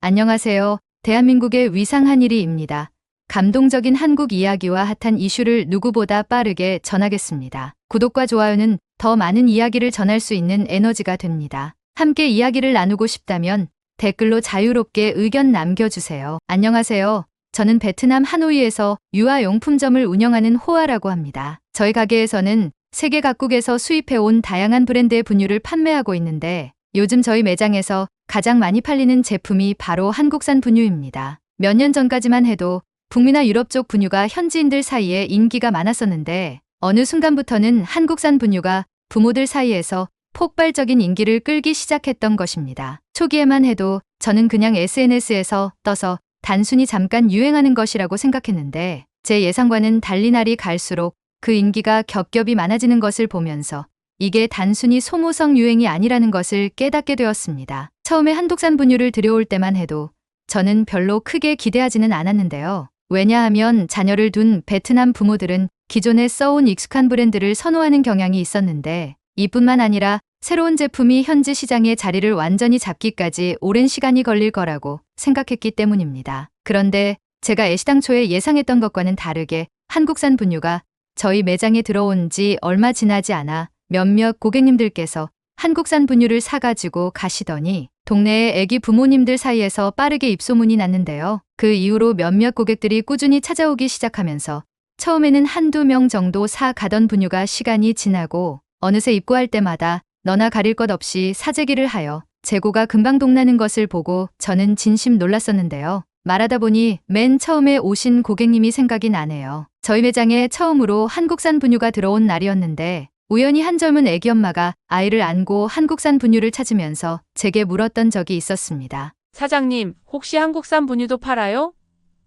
안녕하세요. 대한민국의 위상 한일이입니다. 감동적인 한국 이야기와 핫한 이슈를 누구보다 빠르게 전하겠습니다. 구독과 좋아요는 더 많은 이야기를 전할 수 있는 에너지가 됩니다. 함께 이야기를 나누고 싶다면 댓글로 자유롭게 의견 남겨주세요. 안녕하세요. 저는 베트남 하노이에서 유아용품점을 운영하는 호아라고 합니다. 저희 가게에서는 세계 각국에서 수입해온 다양한 브랜드의 분유를 판매하고 있는데 요즘 저희 매장에서 가장 많이 팔리는 제품이 바로 한국산 분유입니다. 몇 년 전까지만 해도 북미나 유럽 쪽 분유가 현지인들 사이에 인기가 많았었는데 어느 순간부터는 한국산 분유가 부모들 사이에서 폭발적인 인기를 끌기 시작했던 것입니다. 초기에만 해도 저는 그냥 SNS에서 떠서 단순히 잠깐 유행하는 것이라고 생각했는데 제 예상과는 달리 날이 갈수록 그 인기가 겹겹이 많아지는 것을 보면서 이게 단순히 소모성 유행이 아니라는 것을 깨닫게 되었습니다. 처음에 한국산 분유를 들여올 때만 해도 저는 별로 크게 기대하지는 않았는데요. 왜냐하면 자녀를 둔 베트남 부모들은 기존에 써온 익숙한 브랜드를 선호하는 경향이 있었는데 이뿐만 아니라 새로운 제품이 현지 시장의 자리를 완전히 잡기까지 오랜 시간이 걸릴 거라고 생각했기 때문입니다. 그런데 제가 애시당초에 예상했던 것과는 다르게 한국산 분유가 저희 매장에 들어온 지 얼마 지나지 않아 몇몇 고객님들께서 한국산 분유를 사가지고 가시더니 동네의 애기 부모님들 사이에서 빠르게 입소문이 났는데요. 그 이후로 몇몇 고객들이 꾸준히 찾아오기 시작하면서 처음에는 한두 명 정도 사가던 분유가 시간이 지나고 어느새 입고할 때마다 너나 가릴 것 없이 사재기를 하여 재고가 금방 동나는 것을 보고 저는 진심 놀랐었는데요. 말하다 보니 맨 처음에 오신 고객님이 생각이 나네요. 저희 매장에 처음으로 한국산 분유가 들어온 날이었는데 우연히 한 젊은 애기 엄마가 아이를 안고 한국산 분유를 찾으면서 제게 물었던 적이 있었습니다. 사장님, 혹시 한국산 분유도 팔아요?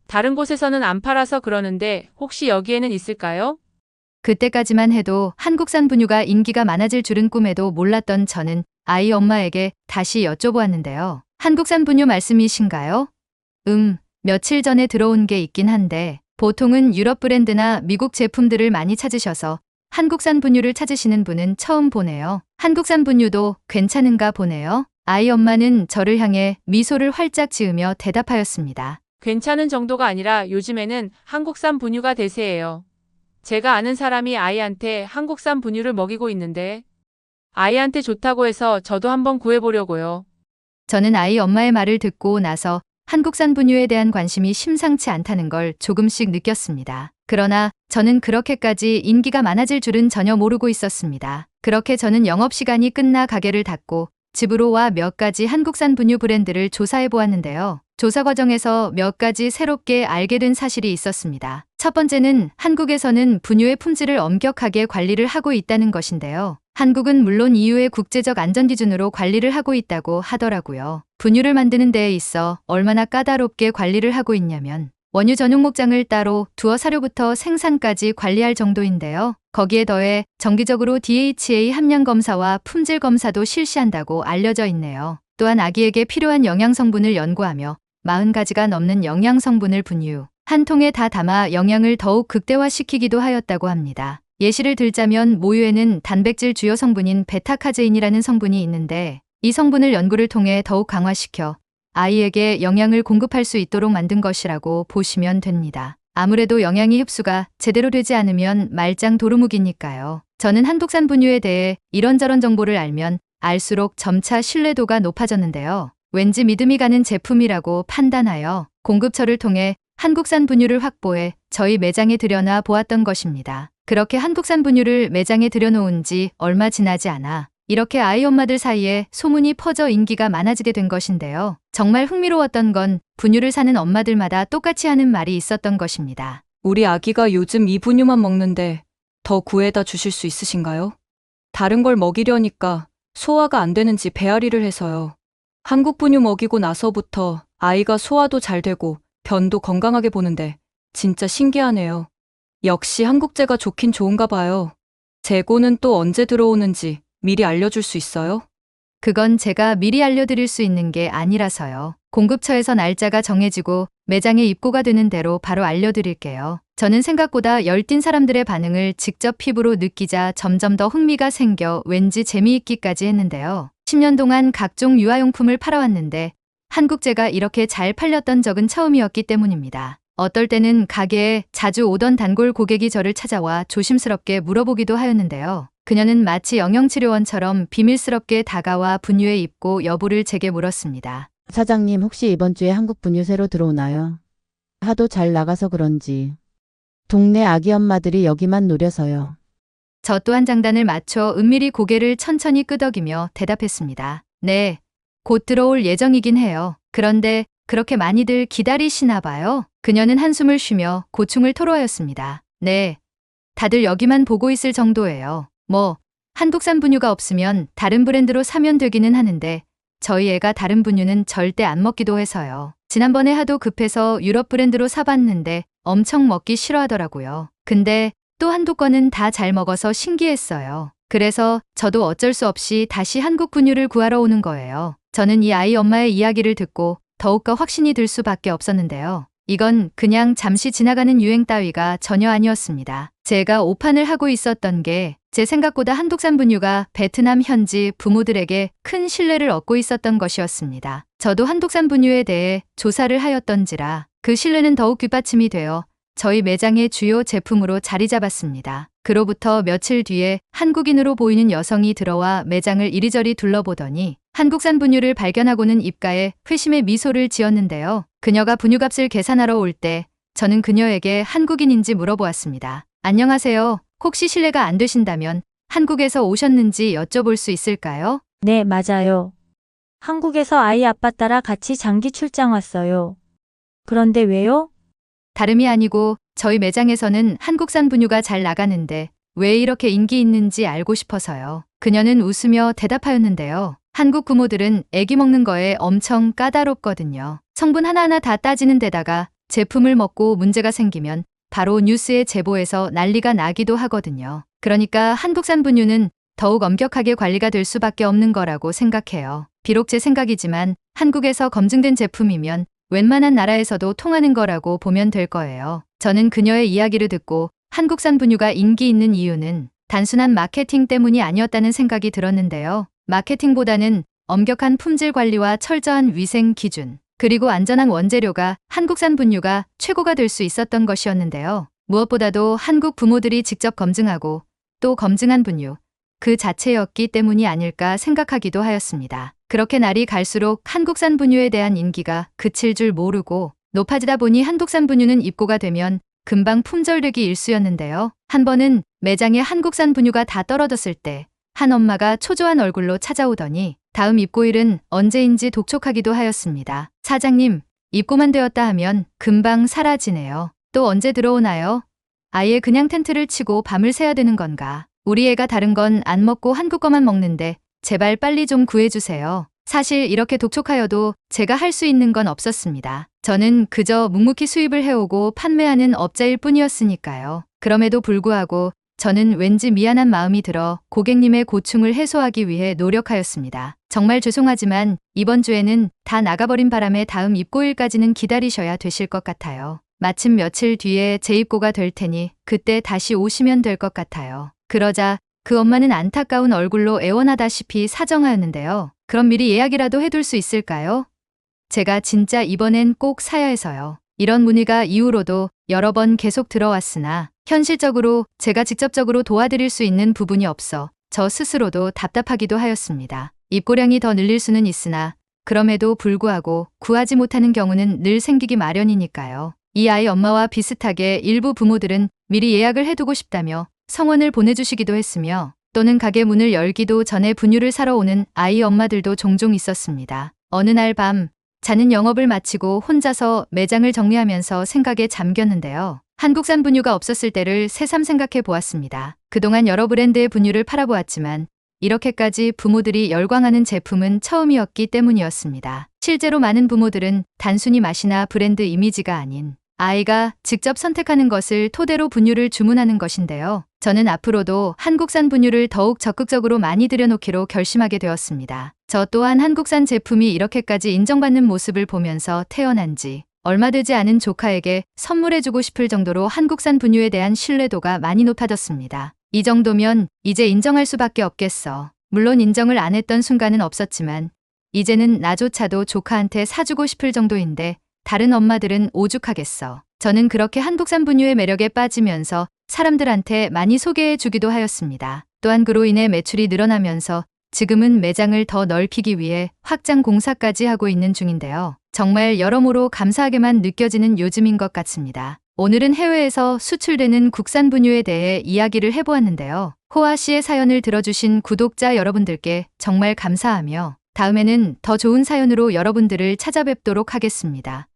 다른 곳에서는 안 팔아서 그러는데 혹시 여기에는 있을까요? 그때까지만 해도 한국산 분유가 인기가 많아질 줄은 꿈에도 몰랐던 저는 아이 엄마에게 다시 여쭤보았는데요. 한국산 분유 말씀이신가요? 며칠 전에 들어온 게 있긴 한데 보통은 유럽 브랜드나 미국 제품들을 많이 찾으셔서 한국산 분유를 찾으시는 분은 처음 보네요. 한국산 분유도 괜찮은가 보네요. 아이 엄마는 저를 향해 미소를 활짝 지으며 대답하였습니다. 괜찮은 정도가 아니라 요즘에는 한국산 분유가 대세예요. 제가 아는 사람이 아이한테 한국산 분유를 먹이고 있는데 아이한테 좋다고 해서 저도 한번 구해보려고요. 저는 아이 엄마의 말을 듣고 나서 한국산 분유에 대한 관심이 심상치 않다는 걸 조금씩 느꼈습니다. 그러나 저는 그렇게까지 인기가 많아질 줄은 전혀 모르고 있었습니다. 그렇게 저는 영업시간이 끝나 가게를 닫고 집으로 와 몇 가지 한국산 분유 브랜드를 조사해 보았는데요. 조사 과정에서 몇 가지 새롭게 알게 된 사실이 있었습니다. 첫 번째는 한국에서는 분유의 품질을 엄격하게 관리를 하고 있다는 것인데요. 한국은 물론 EU의 국제적 안전 기준으로 관리를 하고 있다고 하더라고요. 분유를 만드는 데에 있어 얼마나 까다롭게 관리를 하고 있냐면 원유 전용 목장을 따로 두어 사료부터 생산까지 관리할 정도인데요. 거기에 더해 정기적으로 DHA 함량 검사와 품질 검사도 실시한다고 알려져 있네요. 또한 아기에게 필요한 영양 성분을 연구하며 40가지가 넘는 영양 성분을 분유 한 통에 다 담아 영양을 더욱 극대화시키기도 하였다고 합니다. 예시를 들자면 모유에는 단백질 주요 성분인 베타카제인이라는 성분이 있는데 이 성분을 연구를 통해 더욱 강화시켜 아이에게 영양을 공급할 수 있도록 만든 것이라고 보시면 됩니다. 아무래도 영양이 흡수가 제대로 되지 않으면 말짱 도루묵이니까요. 저는 한국산 분유에 대해 이런저런 정보를 알면 알수록 점차 신뢰도가 높아졌는데요. 왠지 믿음이 가는 제품이라고 판단하여 공급처를 통해 한국산 분유를 확보해 저희 매장에 들여놔 보았던 것입니다. 그렇게 한국산 분유를 매장에 들여놓은 지 얼마 지나지 않아 이렇게 아이 엄마들 사이에 소문이 퍼져 인기가 많아지게 된 것인데요. 정말 흥미로웠던 건 분유를 사는 엄마들마다 똑같이 하는 말이 있었던 것입니다. 우리 아기가 요즘 이 분유만 먹는데 더 구해다 주실 수 있으신가요? 다른 걸 먹이려니까 소화가 안 되는지 배앓이를 해서요. 한국 분유 먹이고 나서부터 아이가 소화도 잘 되고 변도 건강하게 보는데 진짜 신기하네요. 역시 한국제가 좋긴 좋은가 봐요. 재고는 또 언제 들어오는지 미리 알려줄 수 있어요? 그건 제가 미리 알려드릴 수 있는 게 아니라서요. 공급처에서 날짜가 정해지고 매장에 입고가 되는 대로 바로 알려드릴게요. 저는 생각보다 열띤 사람들의 반응을 직접 피부로 느끼자 점점 더 흥미가 생겨 왠지 재미있기까지 했는데요. 10년 동안 각종 유아용품을 팔아왔는데 한국제가 이렇게 잘 팔렸던 적은 처음이었기 때문입니다. 어떨 때는 가게에 자주 오던 단골 고객이 저를 찾아와 조심스럽게 물어보기도 하였는데요. 그녀는 마치 영양치료원처럼 비밀스럽게 다가와 분유에 입고 여부를 제게 물었습니다. 사장님, 혹시 이번 주에 한국 분유 새로 들어오나요? 하도 잘 나가서 그런지. 동네 아기 엄마들이 여기만 노려서요. 저 또한 장단을 맞춰 은밀히 고개를 천천히 끄덕이며 대답했습니다. 네, 곧 들어올 예정이긴 해요. 그런데 그렇게 많이들 기다리시나 봐요. 그녀는 한숨을 쉬며 고충을 토로하였습니다. 네, 다들 여기만 보고 있을 정도예요. 뭐, 한국산 분유가 없으면 다른 브랜드로 사면 되기는 하는데 저희 애가 다른 분유는 절대 안 먹기도 해서요. 지난번에 하도 급해서 유럽 브랜드로 사봤는데 엄청 먹기 싫어하더라고요. 근데 또 한두 건은 다 잘 먹어서 신기했어요. 그래서 저도 어쩔 수 없이 다시 한국 분유를 구하러 오는 거예요. 저는 이 아이 엄마의 이야기를 듣고 더욱더 확신이 들 수밖에 없었는데요. 이건 그냥 잠시 지나가는 유행 따위가 전혀 아니었습니다. 제가 오판을 하고 있었던 게 제 생각보다 한국산 분유가 베트남 현지 부모들에게 큰 신뢰를 얻고 있었던 것이었습니다. 저도 한국산 분유에 대해 조사를 하였던지라 그 신뢰는 더욱 뒷받침이 되어 저희 매장의 주요 제품으로 자리 잡았습니다. 그로부터 며칠 뒤에 한국인으로 보이는 여성이 들어와 매장을 이리저리 둘러보더니 한국산 분유를 발견하고는 입가에 회심의 미소를 지었는데요. 그녀가 분유값을 계산하러 올 때 저는 그녀에게 한국인인지 물어보았습니다. 안녕하세요. 혹시 실례가 안 되신다면 한국에서 오셨는지 여쭤볼 수 있을까요? 네, 맞아요. 한국에서 아이 아빠 따라 같이 장기 출장 왔어요. 그런데 왜요? 다름이 아니고 저희 매장에서는 한국산 분유가 잘 나가는데 왜 이렇게 인기 있는지 알고 싶어서요. 그녀는 웃으며 대답하였는데요. 한국 부모들은 애기 먹는 거에 엄청 까다롭거든요. 성분 하나하나 다 따지는 데다가 제품을 먹고 문제가 생기면 바로 뉴스에 제보해서 난리가 나기도 하거든요. 그러니까 한국산 분유는 더욱 엄격하게 관리가 될 수밖에 없는 거라고 생각해요. 비록 제 생각이지만 한국에서 검증된 제품이면 웬만한 나라에서도 통하는 거라고 보면 될 거예요. 저는 그녀의 이야기를 듣고 한국산 분유가 인기 있는 이유는 단순한 마케팅 때문이 아니었다는 생각이 들었는데요. 마케팅보다는 엄격한 품질 관리와 철저한 위생 기준, 그리고 안전한 원재료가 한국산 분유가 최고가 될 수 있었던 것이었는데요. 무엇보다도 한국 부모들이 직접 검증하고 또 검증한 분유 그 자체였기 때문이 아닐까 생각하기도 하였습니다. 그렇게 날이 갈수록 한국산 분유에 대한 인기가 그칠 줄 모르고 높아지다 보니 한국산 분유는 입고가 되면 금방 품절되기 일쑤였는데요. 한 번은 매장에 한국산 분유가 다 떨어졌을 때 한 엄마가 초조한 얼굴로 찾아오더니 다음 입고일은 언제인지 독촉하기도 하였습니다. 사장님, 입고만 되었다 하면 금방 사라지네요. 또 언제 들어오나요? 아예 그냥 텐트를 치고 밤을 새야 되는 건가? 우리 애가 다른 건 안 먹고 한국 거만 먹는데 제발 빨리 좀 구해주세요. 사실 이렇게 독촉하여도 제가 할 수 있는 건 없었습니다. 저는 그저 묵묵히 수입을 해오고 판매하는 업자일 뿐이었으니까요. 그럼에도 불구하고 저는 왠지 미안한 마음이 들어 고객님의 고충을 해소하기 위해 노력하였습니다. 정말 죄송하지만 이번 주에는 다 나가버린 바람에 다음 입고일까지는 기다리셔야 되실 것 같아요. 마침 며칠 뒤에 재입고가 될 테니 그때 다시 오시면 될 것 같아요. 그러자 그 엄마는 안타까운 얼굴로 애원하다시피 사정하였는데요. 그럼 미리 예약이라도 해둘 수 있을까요? 제가 진짜 이번엔 꼭 사야 해서요. 이런 문의가 이후로도 여러 번 계속 들어왔으나 현실적으로 제가 직접적으로 도와드릴 수 있는 부분이 없어 저 스스로도 답답하기도 하였습니다. 입고량이 더 늘릴 수는 있으나 그럼에도 불구하고 구하지 못하는 경우는 늘 생기기 마련이니까요. 이 아이 엄마와 비슷하게 일부 부모들은 미리 예약을 해두고 싶다며 성원을 보내주시기도 했으며 또는 가게 문을 열기도 전에 분유를 사러 오는 아이 엄마들도 종종 있었습니다. 어느 날 밤 자는 영업을 마치고 혼자서 매장을 정리하면서 생각에 잠겼는데요. 한국산 분유가 없었을 때를 새삼 생각해 보았습니다. 그동안 여러 브랜드의 분유를 팔아보았지만 이렇게까지 부모들이 열광하는 제품은 처음이었기 때문이었습니다. 실제로 많은 부모들은 단순히 맛이나 브랜드 이미지가 아닌 아이가 직접 선택하는 것을 토대로 분유를 주문하는 것인데요. 저는 앞으로도 한국산 분유를 더욱 적극적으로 많이 들여놓기로 결심하게 되었습니다. 저 또한 한국산 제품이 이렇게까지 인정받는 모습을 보면서 태어난 지 얼마 되지 않은 조카에게 선물해주고 싶을 정도로 한국산 분유에 대한 신뢰도가 많이 높아졌습니다. 이 정도면 이제 인정할 수밖에 없겠어. 물론 인정을 안 했던 순간은 없었지만 이제는 나조차도 조카한테 사주고 싶을 정도인데 다른 엄마들은 오죽하겠어. 저는 그렇게 한국산 분유의 매력에 빠지면서 사람들한테 많이 소개해 주기도 하였습니다. 또한 그로 인해 매출이 늘어나면서 지금은 매장을 더 넓히기 위해 확장 공사까지 하고 있는 중인데요. 정말 여러모로 감사하게만 느껴지는 요즘인 것 같습니다. 오늘은 해외에서 수출되는 국산 분유에 대해 이야기를 해보았는데요. 호아 씨의 사연을 들어주신 구독자 여러분들께 정말 감사하며 다음에는 더 좋은 사연으로 여러분들을 찾아뵙도록 하겠습니다.